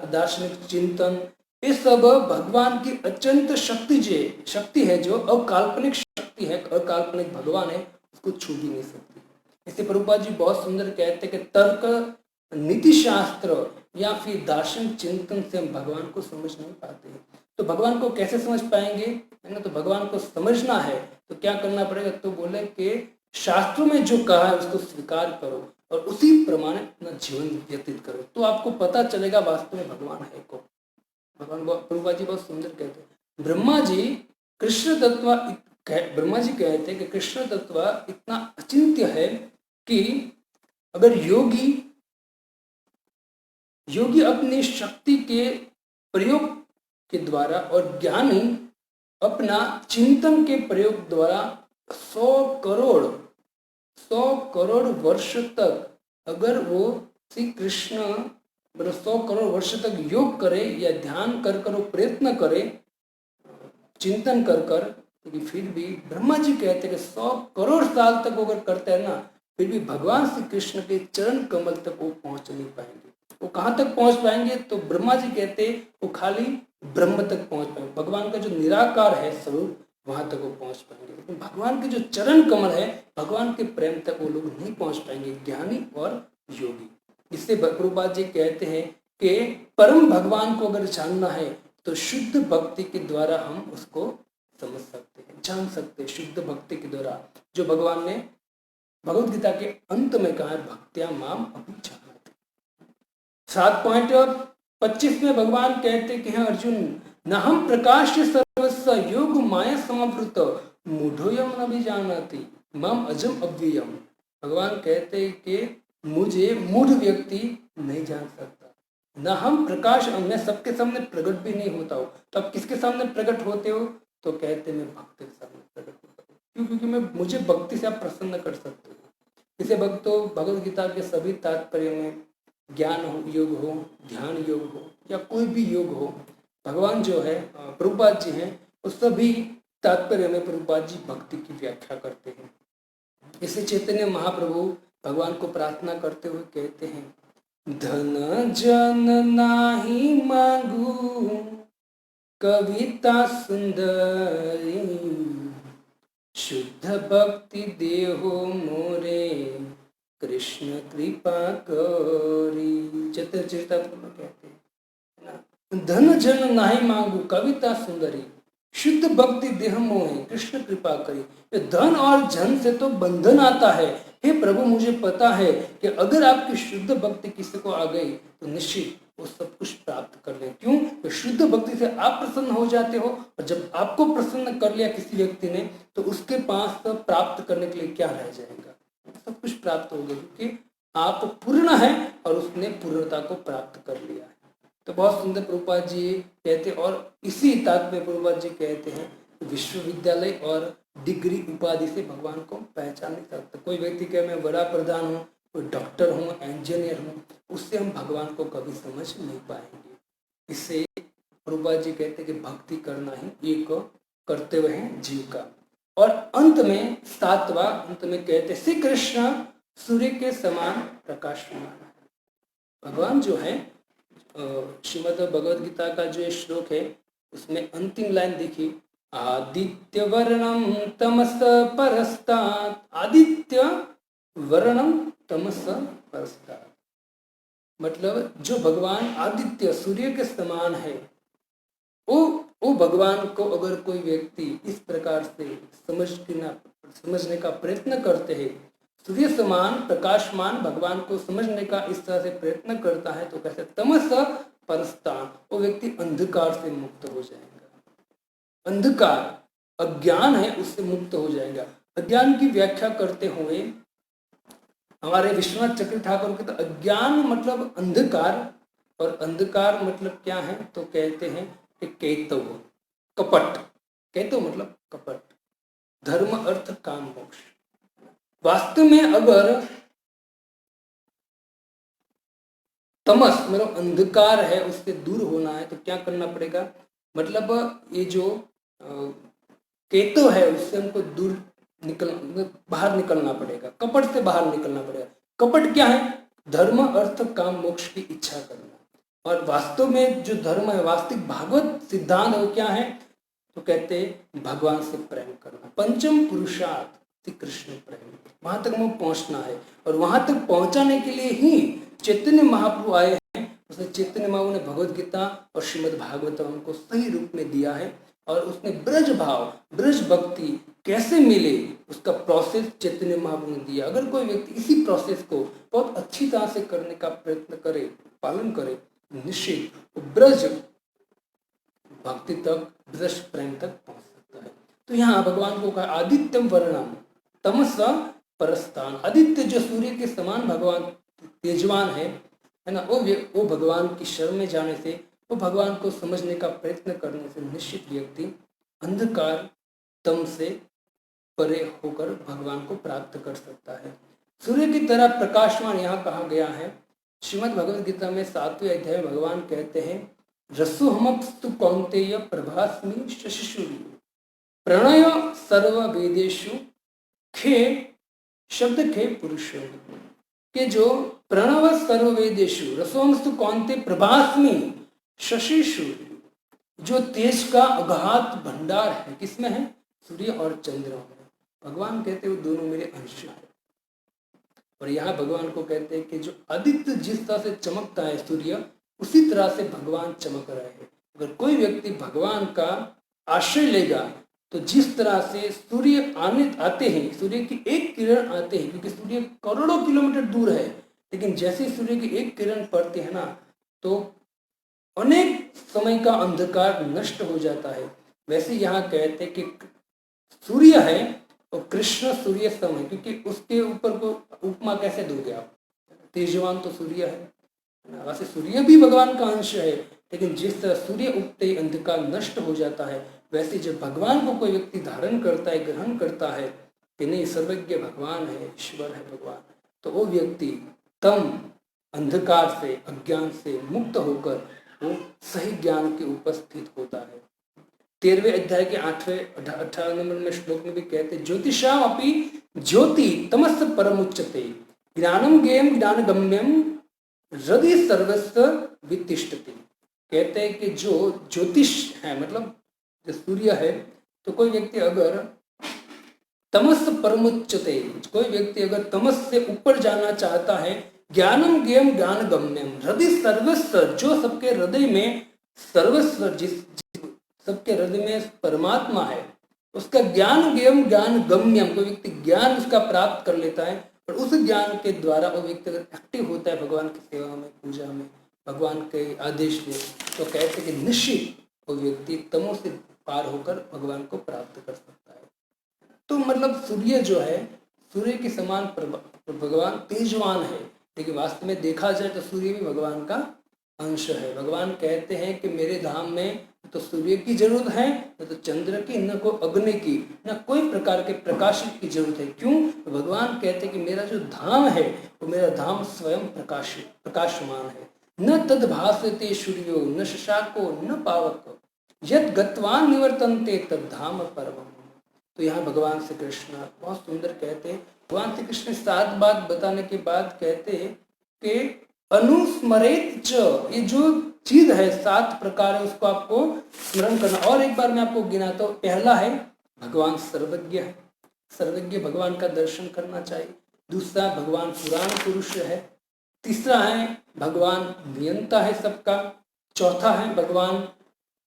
दार्शनिक चिंतन, ये सब भगवान की अत्यंत शक्ति है, जो अकाल्पनिक शक्ति है, अकाल्पनिक भगवान है, उसको छू भी नहीं सकती। इसे प्रभुपाद जी बहुत सुंदर कहते हैं कि तर्क, नीति शास्त्र या फिर दार्शनिक चिंतन से हम भगवान को समझ नहीं पाते। तो भगवान को कैसे समझ पाएंगे, है ना? तो भगवान को समझना है तो क्या करना पड़ेगा? तो बोले कि शास्त्रों में जो कहा है उसको स्वीकार करो और उसी प्रमाणे अपना जीवन व्यतीत करो, तो आपको पता चलेगा वास्तव में भगवान है कौन। भगवान प्रभुपाद जी बहुत सुंदर कहते हैं, ब्रह्मा जी कहते हैं कि कृष्ण तत्व इतना अचिंत्य है कि अगर योगी अपनी शक्ति के प्रयोग के द्वारा और ज्ञानी अपना चिंतन के प्रयोग द्वारा 100 करोड़ वर्ष तक अगर वो श्री कृष्ण 100 करोड़ वर्ष तक योग करे या ध्यान कर वो प्रयत्न करे, चिंतन कर, तो फिर भी ब्रह्मा जी कहते हैं कि 100 करोड़ साल तक वो अगर करते हैं ना, फिर भी भगवान श्री कृष्ण के चरण कमल तक वो पहुंच नहीं पाएंगे। वो कहाँ तक पहुंच पाएंगे? तो ब्रह्मा जी कहते वो खाली ब्रह्म तक पहुंच पाएंगे, भगवान का जो निराकार है स्वरूप, वहां तक वो पहुंच पाएंगे। लेकिन भगवान के जो चरण कमल है, भगवान के प्रेम तक वो लोग नहीं पहुंच पाएंगे, ज्ञानी और योगी। इससे प्रभुपाद जी कहते हैं कि परम भगवान को अगर जानना है तो शुद्ध भक्ति के द्वारा हम उसको समझ सकते हैं, जान सकते हैं, शुद्ध भक्ति के द्वारा, जो भगवान ने भगवद गीता के अंत में कहा है, भक्त्या माम अभिजानाति। 7.25 में भगवान कहते कि हैं अर्जुन, न हम प्रकाश सर्वस्व योग माया समावृत मूढ़ोयम न भी जानती मम अजम अव्ययम। भगवान कहते हैं कि मुझे मूढ़ व्यक्ति नहीं जान सकता, न हम प्रकाश, मैं सबके सामने प्रकट भी नहीं होता हूँ। तो आप किसके सामने प्रकट होते हो? तो कहते मैं भक्त के सामने प्रकट होता हूँ। क्यों? क्योंकि मुझे भक्ति से आप प्रसन्न कर सकते हो। इसे भक्तों भगवद गीता के सभी तात्पर्य में, ज्ञान योग हो, ध्यान योग हो या कोई भी योग हो, भगवान जो है प्रभुपाद जी हैं, उस सभी तात्पर्य में प्रभुपाद जी भक्ति की व्याख्या करते हैं। इसे चैतन्य महाप्रभु भगवान को प्रार्थना करते हुए कहते हैं, धन जन नाही मांगू कविता सुंदरी, शुद्ध भक्ति देहो मोरे कृष्ण कृपा करी। चतुर्चरितामृत कहते हैं, धन जन नाही मांगू कविता सुंदरी, शुद्ध भक्ति देह मोहे कृष्ण कृपा करी। ये धन और जन से तो बंधन आता है, हे प्रभु मुझे पता है कि अगर आपकी शुद्ध भक्ति किसी को आ गई तो निश्चित वो सब कुछ प्राप्त कर ले। क्यों? तो शुद्ध भक्ति से आप प्रसन्न हो जाते हो, और जब आपको प्रसन्न कर लिया किसी व्यक्ति ने, तो उसके पास तो प्राप्त करने के लिए क्या रह जाएगा? सब कुछ प्राप्त हो गया, क्योंकि आप पूर्ण है और उसने पूर्णता को प्राप्त कर लिया है। तो बहुत सुंदर प्रभुपाद जी कहते हैं, और इसी तात्पर्य प्रभुपाद जी कहते हैं, विश्वविद्यालय और डिग्री उपाधि से भगवान को पहचान नहीं सकता। कोई व्यक्ति कहे मैं बड़ा प्रधान हूँ, कोई डॉक्टर हूँ, इंजीनियर हूँ, उससे हम भगवान को कभी समझ नहीं पाएंगे। इससे प्रभुपाद जी कहते हैं कि भक्ति करना ही एक कर्तव्य है जीव का। और अंत में 7वां अंत में कहते श्री कृष्ण सूर्य के समान प्रकाशमान है। भगवान जो है श्रीमद् भगवद गीता का जो श्लोक है उसमें अंतिम लाइन देखिए, आदित्य वर्णम तमस परस्तात्, आदित्य वर्णम तमस परस्तात्, मतलब जो भगवान आदित्य सूर्य के समान है, वो भगवान को अगर कोई व्यक्ति इस प्रकार से समझने का प्रयत्न करते हैं सूर्य समान प्रकाशमान भगवान को समझने का इस तरह से प्रयत्न करता है तो कहते तमस परस्तान, वो व्यक्ति अंधकार से मुक्त हो जाएगा। अंधकार अज्ञान है उससे मुक्त हो जाएगा। अज्ञान की व्याख्या करते हुए हमारे विश्वनाथ चक्र ठाकुर के तो अज्ञान मतलब अंधकार, और अंधकार मतलब क्या है तो कहते हैं कि कैतव, कपट। कैतव मतलब कपट, धर्म अर्थ काम मोक्ष। वास्तव में अगर तमस मतलब अंधकार है उससे दूर होना है तो क्या करना पड़ेगा, मतलब ये जो केतु है उससे हमको दूर बाहर निकलना पड़ेगा, कपट से बाहर निकलना पड़ेगा। कपट क्या है, धर्म अर्थ काम मोक्ष की इच्छा करना। और वास्तव में जो धर्म है, वास्तविक भागवत सिद्धांत है वो क्या है तो कहते हैं भगवान से प्रेम करना। पंचम पुरुषार्थ श्री कृष्ण प्रेम, वहां तक हमें पहुंचना है। और वहां तक पहुंचाने के लिए ही चैतन्य महाप्रभु आए हैं। उसने चैतन्य महाप्रभु ने भगवत गीता और श्रीमद् भागवतम हमको सही रूप में दिया है। और उसने ब्रज भाव, ब्रज भक्ति कैसे मिले उसका प्रोसेस चैतन्य महाप्रभु ने दिया। अगर कोई व्यक्ति इसी प्रोसेस को बहुत अच्छी तरह से करने का प्रयत्न करे, पालन करे, निश्चित ब्रज भक्ति तक, ब्रज प्रेम तक पहुंच सकता है। तो यहाँ भगवान को कहा आदित्यम वर्णम तमस परस्तान। आदित्य जो सूर्य के समान भगवान तेजवान है ना, वो भगवान की शरण में जाने से, वो भगवान को समझने का प्रयत्न करने से निश्चित व्यक्ति अंधकार तम से परे होकर भगवान को प्राप्त कर सकता है। सूर्य की तरह प्रकाशमान यहाँ कहा गया है। श्रीमद् भगवद गीता में 7वें अध्याय में भगवान कहते हैं रसो हमस्तु कौन्तेय प्रभास्मि शशिशूर्य प्रणय सर्व वेदेषु खे शब्द खे पुरुषो, के जो प्रणव सर्व वेदेषु रसोमस्तु कौन्ते प्रभास्मि शशिशूर्य, जो तेज का अगाध भंडार है, किसमें है, सूर्य और चंद्रमा में। भगवान कहते हैं वो दोनों मेरे अंश हैं। और यहाँ भगवान को कहते हैं कि जो आदित्य जिस तरह से चमकता है सूर्य, उसी तरह से भगवान चमक रहे हैं। अगर कोई व्यक्ति भगवान का आश्रय लेगा तो जिस तरह से सूर्य आते हैं, सूर्य की एक किरण आते हैं, क्योंकि सूर्य करोड़ों किलोमीटर दूर है, लेकिन जैसे सूर्य की एक किरण पड़ती है ना तो अनेक समय का अंधकार नष्ट हो जाता है। वैसे यहाँ कहते हैं कि सूर्य है और कृष्ण सूर्य सम है, क्योंकि उसके ऊपर को उपमा कैसे दोगे आप, तेजवान तो सूर्य है। वैसे सूर्य भी भगवान का अंश है, लेकिन जिस तरह सूर्य उगते ही अंधकार नष्ट हो जाता है, वैसे जब भगवान को कोई व्यक्ति धारण करता है, ग्रहण करता है कि नहीं सर्वज्ञ भगवान है, ईश्वर है भगवान, तो वो व्यक्ति तम अंधकार से, अज्ञान से मुक्त होकर वो सही ज्ञान के उपस्थित होता है। 13वें अध्याय के 18 नंबर में श्लोक में भी कहते ज्योतिषाम अपि ज्योति तमस परमुच्यते ज्ञानम ज्ञेयम ज्ञान गम्यम हृदय सर्वस्व वितिष्ठति। कहते हैं कि जो ज्योतिष है, मतलब जो सूर्य है, तो कोई व्यक्ति अगर तमस परमुच्यते, कोई व्यक्ति अगर तमस से ऊपर जाना चाहता है, ज्ञानम ज्ञेयम ज्ञान गम्यम हृदय सर्वस्व, जो सबके हृदय में सर्वस्व, जिस सबके हृदय में परमात्मा है, उसका ज्ञान ज्ञेयम ज्ञान गम्यम, कोई व्यक्ति ज्ञान उसका प्राप्त कर लेता है और उस ज्ञान के द्वारा वो व्यक्ति अगर एक्टिव होता है भगवान की सेवा में, पूजा में, भगवान के आदेश में, तो कहते हैं कि निश्चित वो व्यक्ति तमो से पार होकर भगवान को प्राप्त कर सकता है। तो मतलब सूर्य जो है, सूर्य के समान भगवान तेजवान है, लेकिन वास्तव में देखा जाए तो सूर्य भी भगवान का अंश है। भगवान कहते हैं कि मेरे धाम में तो सूर्य की जरूरत है, न तो चंद्र की, न को अग्नि की, न कोई प्रकार के प्रकाश की जरूरत है। क्यों? तो भगवान कहते हैं कि मेरा जो धाम है वो मेरा धाम स्वयं प्रकाशमान है। न तद भासते सूर्यो न शशाको न पावक यद गत्वान निवर्तन्ते तद धाम परमम्। तो यहाँ भगवान श्री कृष्ण बहुत सुंदर कहते हैं। भगवान श्री कृष्ण 7 बात बताने के बाद कहते हैं कि अनुस्मरेत च, ये जो चीज है 7 प्रकार है, उसको आपको स्मरण करना। और एक बार मैं आपको गिनाता हूँ। पहला है भगवान सर्वज्ञ है, सर्वज्ञ भगवान का दर्शन करना चाहिए। दूसरा भगवान पुराण पुरुष है। तीसरा है भगवान नियंता है सबका। चौथा है भगवान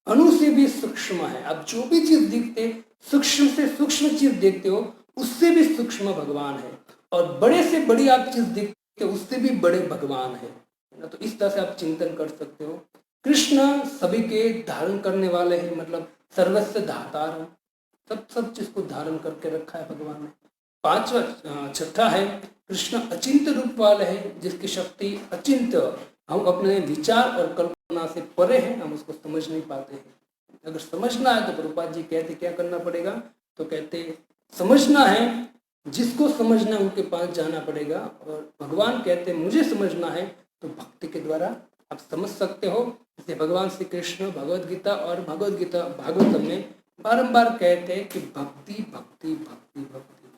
अणु से भी सूक्ष्म है। आप जो भी चीज देखते, सूक्ष्म से सूक्ष्म चीज देखते हो, उससे भी सूक्ष्म भगवान है। और बड़े से बड़ी आप चीज देखते हो उससे भी बड़े भगवान है ना। तो इस तरह से आप चिंतन कर सकते हो। कृष्ण सभी के धारण करने वाले हैं, मतलब सर्वस्व धातार है, सब चीज को धारण करके रखा है भगवान ने। पांचवा छठा है कृष्ण अचिंत रूप वाले हैं, जिसकी शक्ति अचिंत, हम अपने विचार और कल्पना से परे हैं, हम उसको समझ नहीं पाते हैं। अगर समझना है तो प्रभुपाद जी कहते क्या करना पड़ेगा, तो कहते समझना है, जिसको समझना है उनके पास जाना पड़ेगा। और भगवान कहते मुझे समझना है, तो भक्ति के द्वारा आप समझ सकते हो। जैसे भगवान श्री कृष्ण भगवद गीता और भगवद गीता भागवतम में बारंबार कहते हैं कि भक्ति भक्ति भक्ति भक्ति।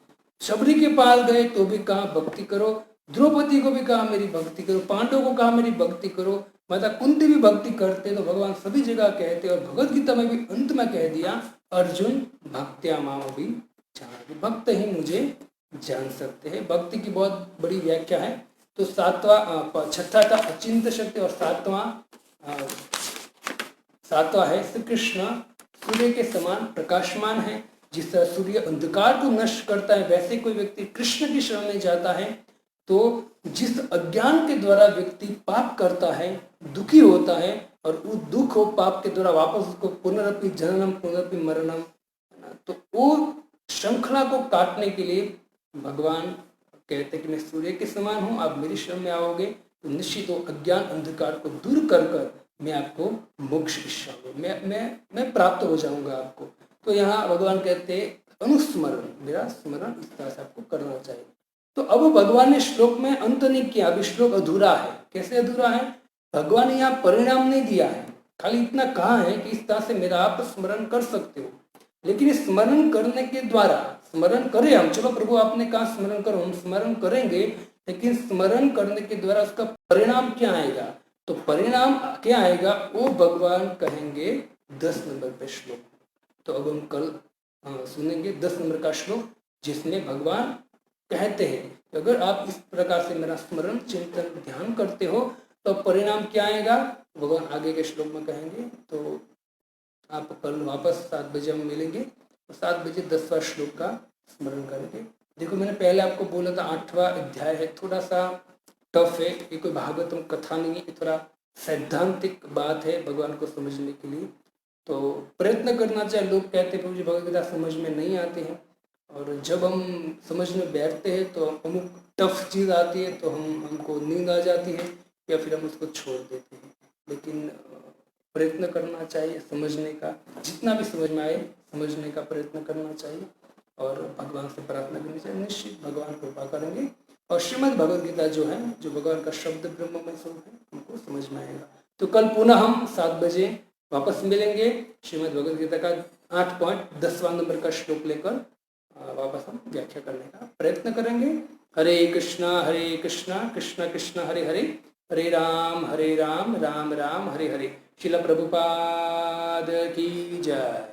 शबरी के पास गए तो भी कहा भक्ति करो, द्रौपदी को भी कहा मेरी भक्ति करो, पांडवों को कहा मेरी भक्ति करो, माता कुंती भी भक्ति करते, तो भगवान सभी जगह कहते। और भगवद गीता में भी अंत में कह दिया अर्जुन भक्त्या माम भी जान, भक्त ही मुझे जान सकते हैं। भक्ति की बहुत बड़ी व्याख्या है। तो छठा था अचिंत शक्ति, और सातवां है श्री कृष्ण सूर्य के समान प्रकाशमान है। जिस तरह सूर्य अंधकार को नष्ट करता है, वैसे कोई व्यक्ति कृष्ण की शरण में जाता है तो जिस अज्ञान के द्वारा व्यक्ति पाप करता है, दुखी होता है, और वो दुख हो पाप के द्वारा वापस उसको पुनरपि जननम पुनरपि मरणम, तो वो श्रृंखला को काटने के लिए भगवान कहते कि मैं सूर्य के समान हूँ, आप मेरी शरण में आओगे तो निश्चित हो अज्ञान अंधकार को दूर कर कर मैं आपको मोक्ष मैं प्राप्त हो जाऊंगा आपको। तो यहाँ भगवान कहते अनुस्मरण, मेरा स्मरण इस तरह से आपको करना चाहिए। तो अब भगवान ने श्लोक में अंत नहीं किया, अभी श्लोक अधूरा है। कैसे अधूरा है? भगवान ने यहाँ परिणाम नहीं दिया है, खाली इतना कहा है कि इस तरह से मेरा आप स्मरण कर सकते हो। लेकिन स्मरण करने के द्वारा, स्मरण करें हम, चलो प्रभु आपने कहा स्मरण करो, हम स्मरण करेंगे, लेकिन स्मरण करने के द्वारा उसका परिणाम क्या आएगा? तो परिणाम क्या आएगा वो भगवान कहेंगे 10 नंबर पे श्लोक। तो अब हम कल सुनेंगे 10 नंबर का श्लोक, जिसमें भगवान कहते हैं कि अगर आप इस प्रकार से मेरा स्मरण चिंतन ध्यान करते हो तो परिणाम क्या आएगा, भगवान आगे के श्लोक में कहेंगे। तो आप कल वापस 7 बजे हम मिलेंगे, तो 7 बजे 10वां श्लोक का स्मरण करेंगे। देखो मैंने पहले आपको बोला था 8वां अध्याय है, थोड़ा सा टफ है, ये कोई भागवतम कथा नहीं है, थोड़ा सैद्धांतिक बात है भगवान को समझने के लिए। तो प्रयत्न करना चाहिए। लोग कहते हैं प्रभु जी भगवद गीता समझ में नहीं आते हैं, और जब हम समझ में बैठते हैं तो अमुक टफ चीज़ आती है तो हमको नींद आ जाती है, या फिर हम उसको छोड़ देते हैं। लेकिन प्रयत्न करना चाहिए समझने का, जितना भी समझ में आए समझने का प्रयत्न करना चाहिए, और भगवान से प्रार्थना करनी चाहिए, निश्चित भगवान कृपा करेंगे। और श्रीमद् भगवद गीता जो है, जो भगवान का शब्द ब्रह्ममय स्वरूप है, हमको समझ में आएगा। तो कल पुनः हम 7 बजे वापस मिलेंगे, श्रीमद् भगवद गीता का 8.10वां नंबर का श्लोक लेकर वापस हम व्याख्या करने का प्रयत्न करेंगे। हरे कृष्णा कृष्ण कृष्ण हरे हरे, हरे राम राम राम हरे हरे। श्रील प्रभुपाद की जय।